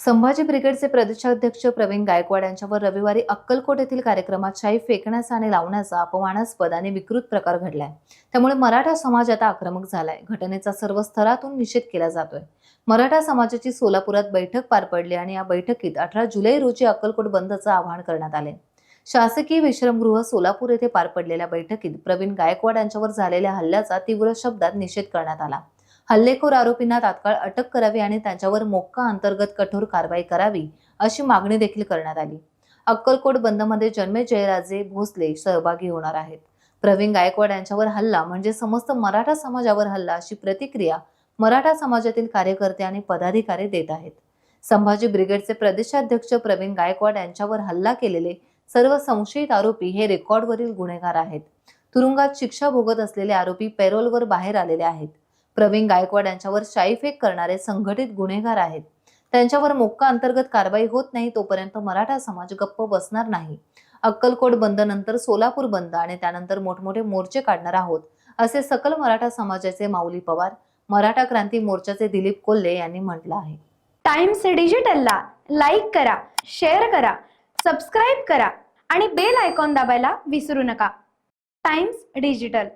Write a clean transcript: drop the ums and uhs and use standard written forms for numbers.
संभाजी ब्रिगेडचे प्रदेशाध्यक्ष प्रवीण गायकवाड यांच्यावर रविवारी अक्कलकोट येथील कार्यक्रमात शाई फेकण्याचा आणि लावण्याचा अपमानास्पद आणि विकृत प्रकार घडलाय। त्यामुळे मराठा समाज आता आक्रमक झालाय। घटनेचा सर्व स्तरातून निषेध केला जातोय। मराठा समाजाची सोलापुरात बैठक पार पडली आणि या बैठकीत 18 जुलै रोजी अक्कलकोट बंदचं आवाहन करण्यात आले। शासकीय विश्रामगृह सोलापूर येथे पार पडलेल्या बैठकीत प्रवीण गायकवाड यांच्यावर झालेल्या हल्ल्याचा तीव्र शब्दात निषेध करण्यात आला। हल्लेखोर आरोपींना तात्काळ अटक करावी आणि त्यांच्यावर मोक्का अंतर्गत कठोर कारवाई करावी अशी मागणी देखील करण्यात आली। अक्कलकोट बंदमध्ये जन्मे जयराजे भोसले सहभागी होणार आहेत। प्रवीण गायकवाड यांच्यावर हल्ला म्हणजे समस्त मराठा समाजावर हल्ला अशी प्रतिक्रिया मराठा समाजातील कार्यकर्ते आणि पदाधिकारी देत आहेत। संभाजी ब्रिगेडचे प्रदेशाध्यक्ष प्रवीण गायकवाड यांच्यावर हल्ला केलेले सर्व संशयित आरोपी हे रेकॉर्डवरील गुन्हेगार आहेत। तुरुंगात शिक्षा भोगत असलेले आरोपी पॅरोलवर बाहेर आलेले आहेत। प्रवीण गायकवाड यांच्यावर शाईफेक करणारे संघटित गुन्हेगार आहेत। त्यांच्यावर मोक्का अंतर्गत कारवाई होत नाही तोपर्यंत मराठा समाज गप्प बसणार नाही। अक्कलकोट बंद नंतर सोलापूर बंद आणि त्यानंतर मोठमोठे मोर्चे काढणार आहोत असे सकल मराठा समाजाचे माऊली पवार, मराठा क्रांती मोर्चाचे दिलीप कोल्हे यांनी म्हटलं आहे। टाइम्स डिजिटलला लाईक करा, शेअर करा, सबस्क्राईब करा आणि बेल आयकॉन दाबायला विसरू नका। Times digital.